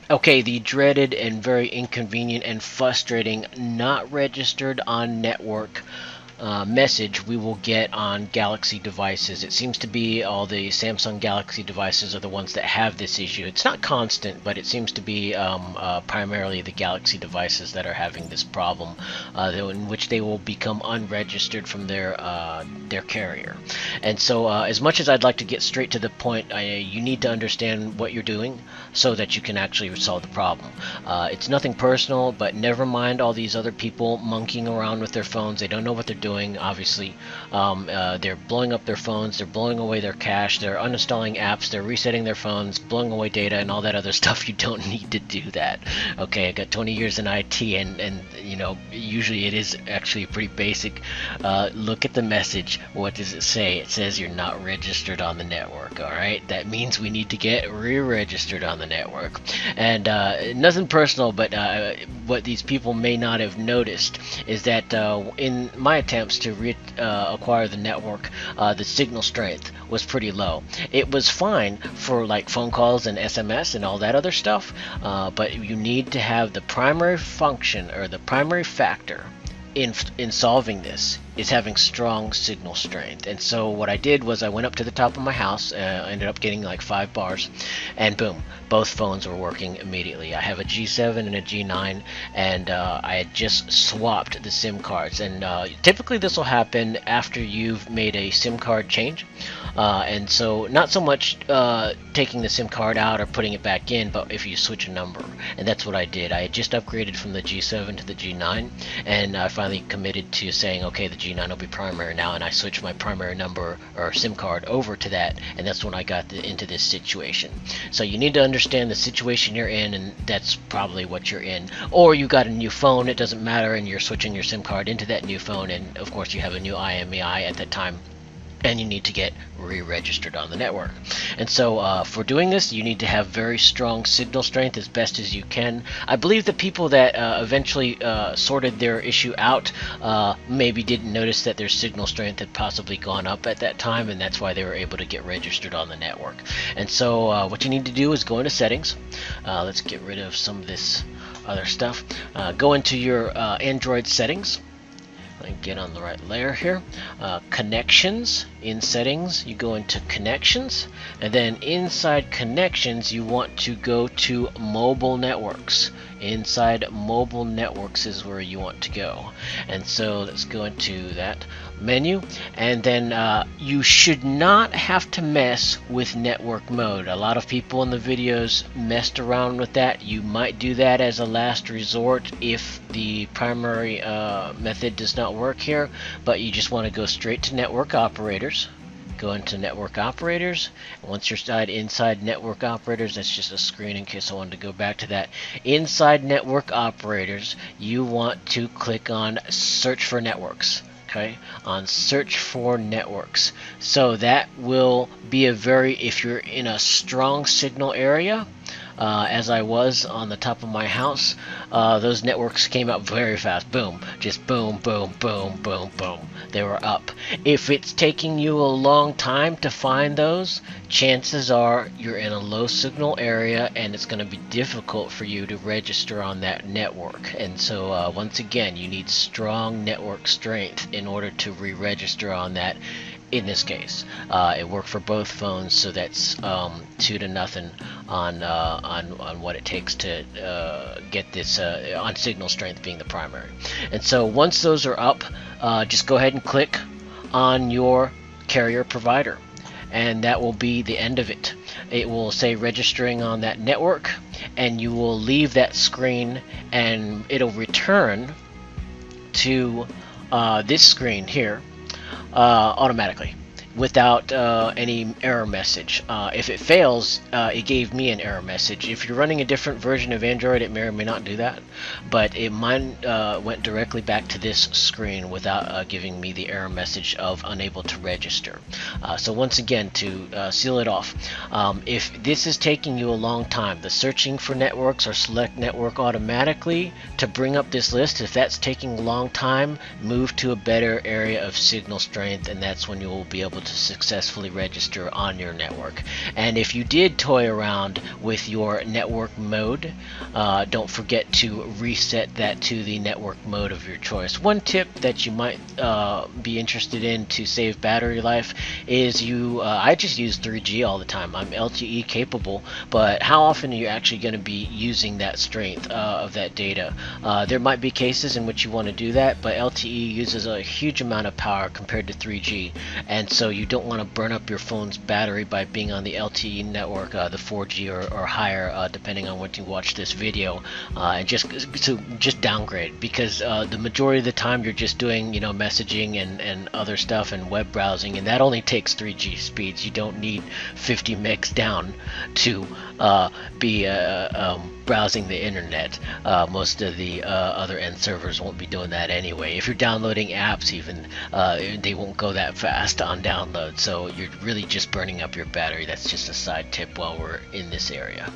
Okay, the dreaded and very inconvenient and frustrating not registered on network message we will get on Galaxy devices. It seems to be all the Samsung Galaxy devices are the ones that have this issue. It's not constant, but it seems to be primarily the Galaxy devices that are having this problem, in which they will become unregistered from their carrier. And so, as much as I'd like to get straight to the point, you need to understand what you're doing so that you can actually solve the problem. It's nothing personal, but never mind all these other people monkeying around with their phones. They don't know what they're doing, obviously. They're blowing up their phones, they're blowing away their cache, they're uninstalling apps, they're resetting their phones, blowing away data, and all that other stuff. You don't need to do that. Okay, I got 20 years in IT, and usually it is actually pretty basic. Look at the message. What does it say? It says you're not registered on the network. All right, that means we need to get re-registered on the network. And nothing personal, but what these people may not have noticed is that in my attempts to acquire the network, the signal strength was pretty low. It was fine for like phone calls and SMS and all that other stuff, but you need to have the primary function or the primary factor in solving this is having strong signal strength. And so what I did was I went up to the top of my house, ended up getting like 5 bars, and boom, both phones were working immediately. I have a G7 and a G9, and I had just swapped the SIM cards. And typically this will happen after you've made a SIM card change. And so not so much taking the SIM card out or putting it back in, but if you switch a number. And that's what I did. I had just upgraded from the G7 to the G9, and I finally committed to saying, okay, the G9 will be primary now, and I switched my primary number or SIM card over to that, and that's when I got into this situation. So you need to understand the situation you're in, and that's probably what you're in. Or you got a new phone, it doesn't matter, and you're switching your SIM card into that new phone, and of course you have a new IMEI at that time, and you need to get re-registered on the network. And so for doing this, you need to have very strong signal strength as best as you can. I believe the people that eventually sorted their issue out maybe didn't notice that their signal strength had possibly gone up at that time, and that's why they were able to get registered on the network. And so what you need to do is go into settings. Let's get rid of some of this other stuff. Go into your Android settings. Get on the right layer here. Connections. In settings, you go into connections, and then inside connections you want to go to mobile networks. Inside mobile networks is where you want to go. And so let's go into that menu, and then you should not have to mess with network mode. A lot of people in the videos messed around with that. You might do that as a last resort if the primary method does not work here, but you just want to go straight to network operators. Go into network operators. Once you're inside network operators, that's just a screen in case I wanted to go back to that. Inside network operators, you want to click on search for networks. Okay, on search for networks. So that will be if you're in a strong signal area, as I was on the top of my house, those networks came up very fast. Boom, just boom, boom, boom, boom, boom. They were up. If it's taking you a long time to find those, chances are you're in a low signal area and it's going to be difficult for you to register on that network. And so once again, you need strong network strength in order to re-register on that. In this case, it worked for both phones, so that's 2-0 on what it takes to get this on signal strength being the primary. And so once those are up, just go ahead and click on your carrier provider, and that will be the end of it. It will say registering on that network, and you will leave that screen, and it'll return to this screen here automatically without any error message. If it fails, it gave me an error message. If you're running a different version of Android, it may or may not do that, but mine went directly back to this screen without giving me the error message of unable to register. So once again, to seal it off, if this is taking you a long time, the searching for networks or select network automatically to bring up this list, if that's taking a long time, move to a better area of signal strength, and that's when you will be able to successfully register on your network. And if you did toy around with your network mode, don't forget to reset that to the network mode of your choice. One tip that you might be interested in to save battery life is I just use 3G all the time. I'm LTE capable, but how often are you actually going to be using that strength of that data? There might be cases in which you want to do that, but LTE uses a huge amount of power compared to 3G, and so you don't want to burn up your phone's battery by being on the LTE network, the 4G or higher, depending on when you watch this video, and just downgrade, because the majority of the time you're just doing messaging and other stuff and web browsing, and that only takes 3G speeds. You don't need 50 megs down to be browsing the internet. Most of the other end servers won't be doing that anyway. If you're downloading apps even, they won't go that fast on download, so you're really just burning up your battery. That's just a side tip while we're in this area.